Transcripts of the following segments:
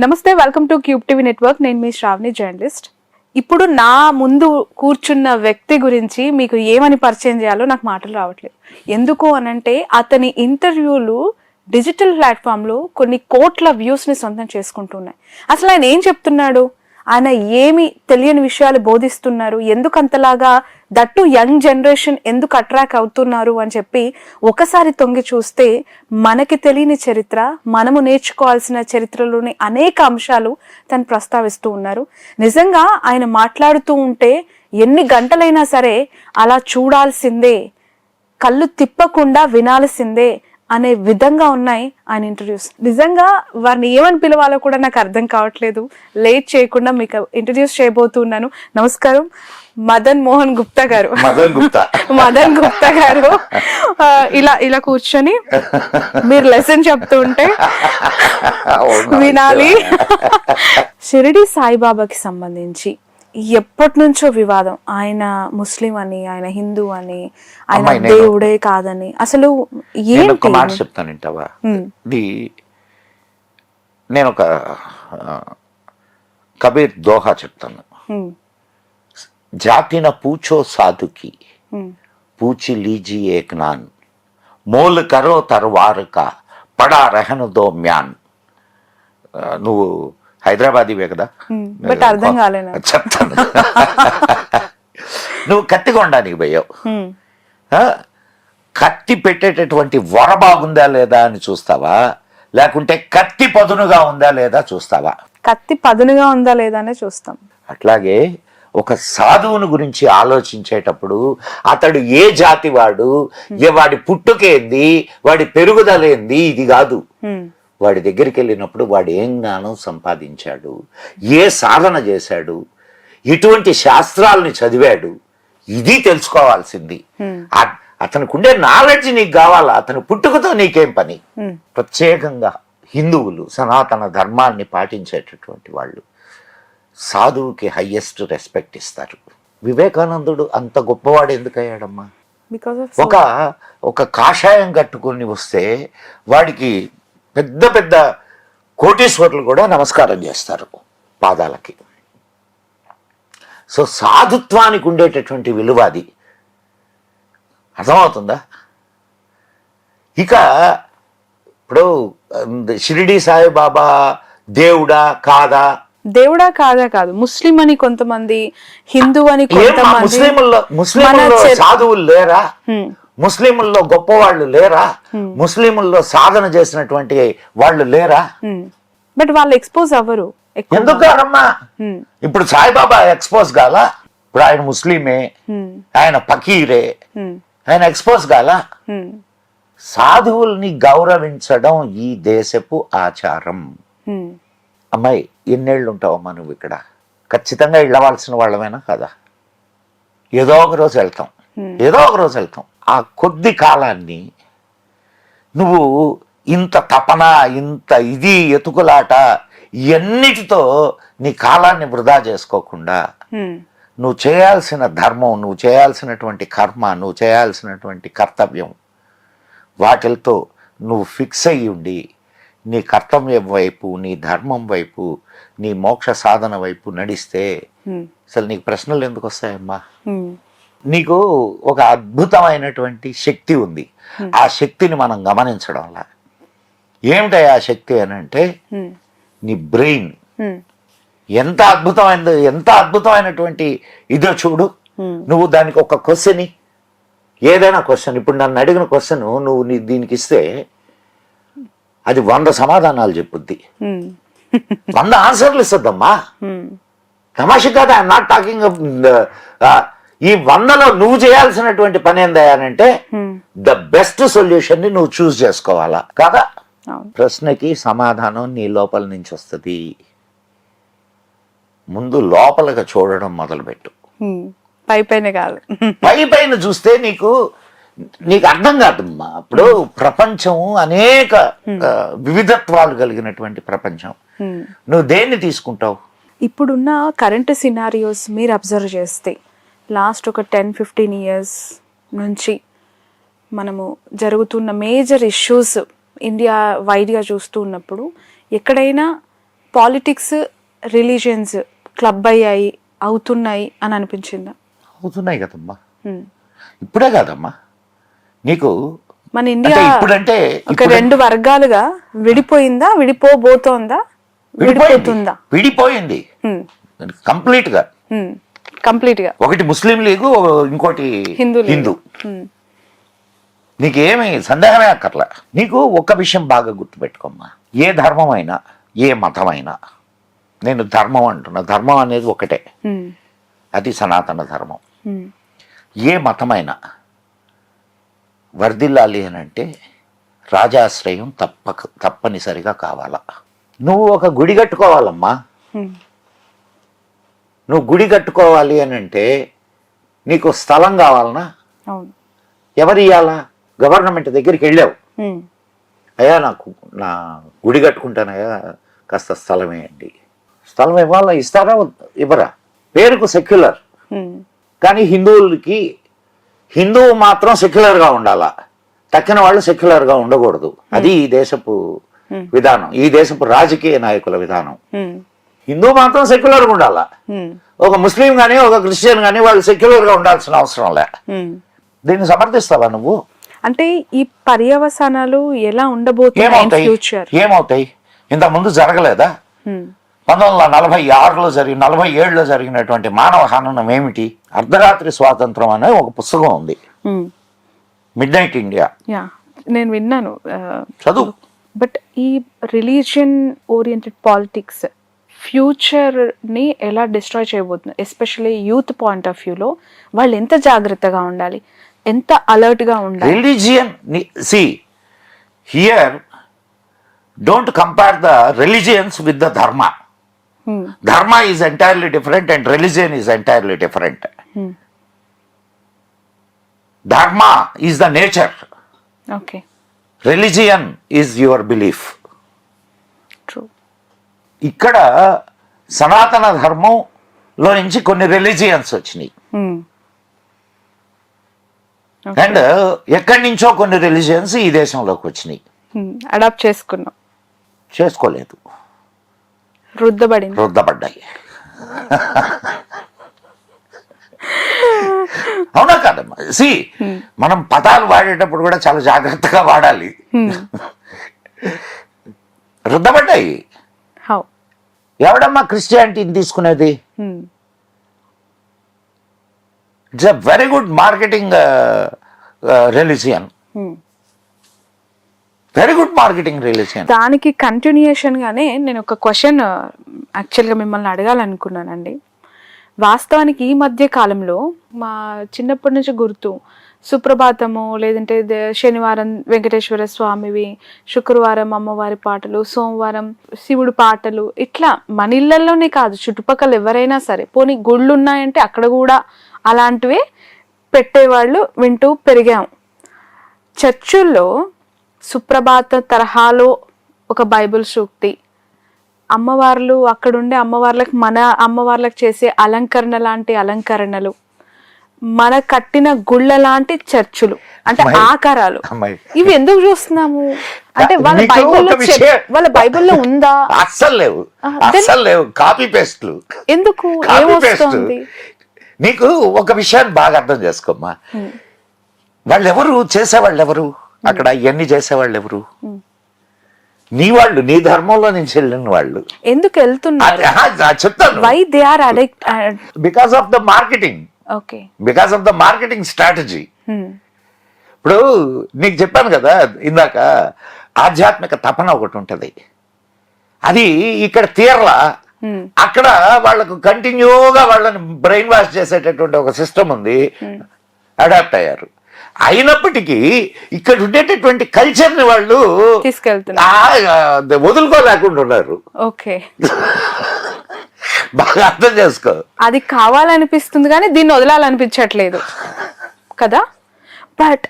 నమస్తే, welcome to cube TV network. నేను మీ Shravani, journalist. ఇప్పుడు నా ముందు కూర్చున్న వ్యక్తి గురించి మీకు ఏమని పరిచయం చేయాలో నాకు మాటలు రావట్లేదు. ఎందుకు అనంటే అతని ఇంటర్వ్యూలు డిజిటల్ ప్లాట్ఫామ్లో కొన్ని కోట్ల వ్యూస్ని సొంతం చేసుకుంటున్నాయి. అసలు ఆయన ఏం చెప్తున్నాడు, ఆయన ఏమి తెలియని విషయాలు బోధిస్తున్నారు, ఎందుకు అంతలాగా దట్టు యంగ్ జనరేషన్ ఎందుకు అట్రాక్ట్ అవుతున్నారు అని చెప్పి ఒకసారి తొంగి చూస్తే మనకి తెలియని చరిత్ర, మనము నేర్చుకోవాల్సిన చరిత్రలోని అనేక అంశాలు తను ప్రస్తావిస్తూ ఉన్నారు. నిజంగా ఆయన మాట్లాడుతూ ఉంటే ఎన్ని గంటలైనా సరే అలా చూడాల్సిందే, కళ్ళు తిప్పకుండా వినాల్సిందే అనే విధంగా ఉన్నాయి ఆయన ఇంటర్వ్యూస్. నిజంగా వారిని ఏమని పిలవాలో కూడా నాకు అర్థం కావట్లేదు. లేట్ చేయకుండా మీకు ఇంట్రడ్యూస్ చేయబోతున్నాను. నమస్కారం, మదన్ మోహన్ గుప్తా గారు. మదన్ గుప్తా గారు ఇలా కూర్చొని మీరు లెసన్ చెప్తూ ఉంటే వినాలి. షిరిడి సాయిబాబాకి సంబంధించి ఎప్పటి నుంచో వివాదం, ఆయన ముస్లిం అని, ఆయన హిందూ అని, ఆయన దేవుడే కాదని, అసలు ఒక మాట చెప్తానంటావా? నేను ఒక కబీర్ దోహా చెప్తాను. జాతిన పూచో సాధుకి పూచి లీజీ ఏక్ నాన్, మోల్ కరో తర్వారుకా పడా రెహను దో మ్యాన్. నువ్వు హైదరాబాదీవే కదా, అర్థం కాలేదు చెప్తాను. నువ్వు కత్తి కొనడానికి పోయావు, కత్తి పెట్టేటటువంటి వర బాగుందా లేదా అని చూస్తావా, లేకుంటే కత్తి పదునుగా ఉందా లేదా చూస్తావా? కత్తి పదునుగా ఉందా లేదా అనే చూస్తాం. అట్లాగే ఒక సాధువుని గురించి ఆలోచించేటప్పుడు అతడు ఏ జాతి వాడు, వాడి పుట్టుకేంది, వాడి పెరుగుదలేంది, ఇది కాదు. వాడి దగ్గరికి వెళ్ళినప్పుడు వాడు ఏం జ్ఞానం సంపాదించాడు, ఏ సాధన చేశాడు, ఇటువంటి శాస్త్రాలని చదివాడు, ఇది తెలుసుకోవాల్సింది. అతనికి ఉండే నాలెడ్జ్ నీకు కావాలా, అతని పుట్టుకతో నీకేం పని? ప్రత్యేకంగా హిందువులు సనాతన ధర్మాన్ని పాటించేటటువంటి వాళ్ళు సాధువుకి హైయెస్ట్ రెస్పెక్ట్ ఇస్తారు. వివేకానందుడు అంత గొప్పవాడు ఎందుకయ్యాడమ్మా? ఒక కాషాయం కట్టుకుని వస్తే వాడికి పెద్ద పెద్ద కోటీశ్వరులు కూడా నమస్కారం చేస్తారు పాదాలకి. సో సాధుత్వానికి ఉండేటటువంటి విలువ అది, అర్థమవుతుందా? ఇక ఇప్పుడు షిరిడి సాయిబాబా దేవుడా కాదా? దేవుడా కాదా కాదు, ముస్లిం అని కొంతమంది, హిందూ అని కొంతమంది. ముస్లింల్లో సాధువులు లేరా? ముస్లింల్లో గొప్పవాళ్ళు లేరా? ముస్లింల్లో సాధన చేసినటువంటి వాళ్ళు లేరా? బట్ వాళ్ళు ఎక్స్పోజ్ అవ్వరు. ఎందుకు కాదమ్మా? ఇప్పుడు సాయిబాబా ఎక్స్పోజ్ కాలా? ఇప్పుడు ఆయన ముస్లిమే, ఆయన ఫకీరే, ఆయన ఎక్స్పోజ్ కాలా? సాధువుల్ని గౌరవించడం ఈ దేశపు ఆచారం. అమ్మాయి, ఎన్నేళ్ళు ఉంటావమ్మా నువ్వు ఇక్కడ? ఖచ్చితంగా వెళ్ళవలసిన వాళ్ళమేనా కదా? ఏదో ఒక రోజు వెళ్తాం, ఏదో ఒక రోజు వెళ్తాం. ఆ కొద్ది కాలాన్ని నువ్వు ఇంత తపన, ఇంత ఇది ఎతుకులాట, ఇవన్నిటితో నీ కాలాన్ని వృధా చేసుకోకుండా నువ్వు చేయాల్సిన ధర్మం, నువ్వు చేయాల్సినటువంటి కర్మ, నువ్వు చేయాల్సినటువంటి కర్తవ్యం, వాటితో నువ్వు ఫిక్స్ అయ్యి ఉండి నీ కర్తవ్యం వైపు, నీ ధర్మం వైపు, నీ మోక్ష సాధన వైపు నడిస్తే అసలు నీకు ప్రశ్నలు ఎందుకు వస్తాయమ్మా? నీకు ఒక అద్భుతమైనటువంటి శక్తి ఉంది. ఆ శక్తిని మనం గమనించడంలా. ఏమిటాయి ఆ శక్తి అని అంటే, నీ బ్రెయిన్ ఎంత అద్భుతమైనటువంటి ఇదో చూడు. నువ్వు దానికి ఒక క్వశ్చన్, ఏదైనా క్వశ్చన్, ఇప్పుడు నన్ను అడిగిన క్వశ్చన్ నువ్వు దీనికి ఇస్తే అది 100 సమాధానాలు చెప్పుద్ది, 100 ఆన్సర్లు ఇస్తుందమ్మా. తమాషా కాదు, ఐఎమ్ నాట్ టాకింగ్. ఈ 100లో నువ్వు చేయాల్సినటువంటి పని ఏందనంటే ద బెస్ట్ సొల్యూషన్ ని నువ్వు చూస్ చేసుకోవాలా కదా? ప్రశ్నకి సమాధానం నీ లోపల నుంచి వస్తుంది. ముందు లోపలగా చూడడం మొదలుపెట్టు, పైపైన కాదు. పైపైన చూస్తే నీకు అర్థం కాదమ్మా. ఇప్పుడు ప్రపంచం అనేక వివిధత్వాలు కలిగినటువంటి ప్రపంచం. నువ్వు దేన్ని తీసుకుంటావు? ఇప్పుడున్న కరెంట్ సినారియోస్ మీరు అబ్జర్వ్ చేస్తే లాస్ట్ ఒక 10-15 ఇయర్స్ నుంచి మనము జరుగుతున్న మేజర్ ఇష్యూస్ ఇండియా వైడ్గా చూస్తూ ఉన్నప్పుడు ఎక్కడైనా పాలిటిక్స్ రిలీజియన్స్ క్లబ్ అయ్యాయి అవుతున్నాయి అని అనిపించిందా? అవుతున్నాయి కదమ్మా, ఇప్పుడే కాదమ్మా. నీకు మన ఇండియా ఇప్పుడంటే ఒక రెండు వర్గాలుగా విడిపోయిందా, విడిపోబోతోందా, విడిపోతుందా? విడిపోయింది కంప్లీట్ గా. కంప్లీట్ గా ఒకటి ముస్లిం లీగు, ఇంకోటి హిందూ. నీకేమి సందేహమే అక్కర్లా. నీకు ఒక్క విషయం బాగా గుర్తుపెట్టుకోమ్మా, ఏ ధర్మం అయినా ఏ మతం అయినా, నేను ధర్మం అంటున్నా, ధర్మం అనేది ఒకటే, అది సనాతన ధర్మం. ఏ మతమైనా వర్ధిల్లాలి అని అంటే రాజాశ్రయం తప్పనిసరిగా కావాలా. నువ్వు ఒక గుడి కట్టుకోవాలమ్మా. నువ్వు గుడి కట్టుకోవాలి అని అంటే నీకు స్థలం కావాలనా? ఎవరు ఇవ్వాలా? గవర్నమెంట్ దగ్గరికి వెళ్ళావు, అయ్యా నా గుడి కట్టుకుంటానయ్యా, కాస్త స్థలం వేయండి. స్థలం ఇవ్వాలా? ఇస్తారా? ఇవ్వరా? పేరుకు సెక్యులర్, కానీ హిందువులకి హిందువు మాత్రం సెక్యులర్గా ఉండాలా, తక్కిన వాళ్ళు సెక్యులర్గా ఉండకూడదు. అది ఈ దేశపు విధానం, ఈ దేశపు రాజకీయ నాయకుల విధానం. హిందూ మాత్రం సెక్యులర్గా ఉండాలా. ఒక ముస్లిం కానీ ఒక క్రిస్టియన్ కానీ వాళ్ళు సెక్యులర్గా ఉండాల్సిన అవసరం లే. దీన్ని సమర్థిస్తావా నువ్వు? అంటే ఈ పర్యవసానాలు ఎలా ఉండబోతున్నాయి? ఏమవుతాయి? ఇంతకుముందు జరగలేదా? 1946లో 47లో జరిగినటువంటి మానవ హననం ఏమిటి? అర్ధరాత్రి స్వాతంత్రం అనే ఒక పుస్తకం ఉంది, మిడ్ నైట్ ఇండియా. నేను విన్నాను, చదువు. బట్ ఈ రిలీజియన్ ఓరియంటెడ్ పాలిటిక్స్ ఫ్యూచర్ ని ఎలా డిస్ట్రాయ్ చేయబోతుంది? ఎస్పెషల్లీ యూత్ పాయింట్ ఆఫ్ వ్యూలో వాళ్ళు ఎంత జాగ్రత్తగా ఉండాలి, ఎంత అలర్ట్ గా ఉండాలి? Religion see here don't compare the religions with the ధర్మ. Dharma is entirely different and religion is entirely different. Dharma is the nature. Okay. Religion is your belief. True. ఇక్కడ సనాతన ధర్మంలో నుంచి కొన్ని రిలీజియన్స్ వచ్చినాయి, అండ్ ఎక్కడి నుంచో కొన్ని రిలీజియన్స్ ఈ దేశంలోకి వచ్చినాయి. అడాప్ట్ చేసుకోలేదు, రుద్దబడ్డాయి. అవునా కాదమ్మా? సి మనం పదాలు వాడేటప్పుడు కూడా చాలా జాగ్రత్తగా వాడాలి. రుద్దబడ్డాయి. ఎవడమ్మా క్రిస్టియానిటీని తీసుకునేది? It's a very good marketing religion, very good marketing relation. దానికి కంటిన్యూయేషన్ గానే నేను ఒక క్వశ్చన్ యాక్చువల్గా మిమ్మల్ని అడగాలనుకున్నానండి. వాస్తవానికి ఈ మధ్య కాలంలో మా చిన్నప్పటి నుంచి గుర్తు, సుప్రభాతము, లేదంటే శనివారం వెంకటేశ్వర స్వామివి, శుక్రవారం అమ్మవారి పాటలు, సోమవారం శివుడు పాటలు, ఇట్లా మన ఇళ్లలోనే కాదు చుట్టుపక్కల ఎవరైనా సరే, పోనీ గుళ్ళు ఉన్నాయంటే అక్కడ కూడా అలాంటివే పెట్టేవాళ్ళు వింటూ పెరిగాం. చర్చుల్లో సుప్రభాత తరహాలో ఒక బైబిల్ సూక్తి, అమ్మవార్లు అక్కడుండే అమ్మవార్లకు, మన అమ్మవార్లకు చేసే అలంకరణ లాంటి అలంకరణలు, మన కట్టిన గుళ్ళ లాంటి చర్చులు, అంటే ఆకారాలు, ఇవి ఎందుకు చూస్తున్నాము? అంటే వాళ్ళ బైబిల్లో ఉందా? అస్సలు లేవు, కాపీ పేస్ట్లు. ఎందుకు? ఏమొస్తుంది? నీకు ఒక విషయాన్ని బాగా అర్థం చేసుకోమ్మా, వాళ్ళెవరు చేసేవాళ్ళు ఎవరు అక్కడ? ఇవన్నీ చేసేవాళ్ళు ఎవరు? నీ వాళ్ళు, నీ ధర్మంలో నుంచి వెళ్ళిన వాళ్ళు. ఎందుకు వెళ్తున్నారు చెప్తాను. Why they are addict? Because of the marketing. Okay, because of the marketing strategy. ఇప్పుడు నీకు చెప్పాను కదా ఇందాక, ఆధ్యాత్మిక తపన ఒకటి ఉంటది, అది ఇక్కడ తీరలా. అక్కడ వాళ్ళకు కంటిన్యూగా వాళ్ళని బ్రెయిన్ వాష్ చేసేటటువంటి ఒక సిస్టమ్ ఉంది, అడాప్ట్ అయ్యారు. అయినప్పటికీ ఇక్కడ ఉండేటటువంటి కల్చర్ ని వాళ్ళు వదులుకోలేకుండా ఉన్నారు. ఓకే, బాగా అర్థం చేసుకో. అది కావాలనిపిస్తుంది కానీ దీన్ని వదలాలనిపించట్లేదు కదా. బట్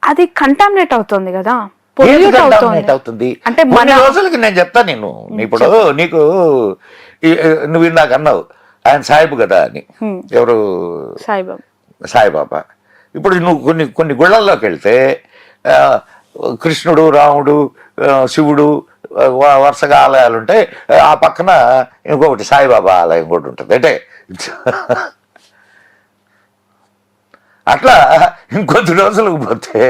అది కంటామినేట్ అవుతుంది కదా, పొల్యూట్ అవుతుంది. అంటే మన రోజులకి నేను చెప్తాను, నేను ఇప్పుడు నీకు నువ్వు ఇందాక అన్నావు ఆయన సాయిబు కదా అని. ఎవరు? సాయిబాబా. ఇప్పుడు నువ్వు కొన్ని గుళ్ళల్లోకి వెళ్తే కృష్ణుడు, రాముడు, శివుడు వరుసగా ఆలయాలు ఉంటాయి. ఆ పక్కన ఇంకొకటి సాయిబాబా ఆలయం కూడా ఉంటుంది. అంటే అట్లా ఇంకొద్ది రోజులకు పోతే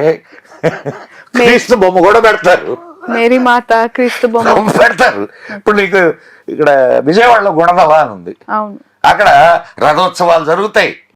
క్రీస్తు బొమ్మ కూడా పెడతారు, మేరీ మాత, క్రీస్తు బొమ్మ పెడతారు. ఇప్పుడు నీకు ఇక్కడ విజయవాడలో గుణదల అని ఉంది, అవును, అక్కడ రథోత్సవాలు జరుగుతాయి.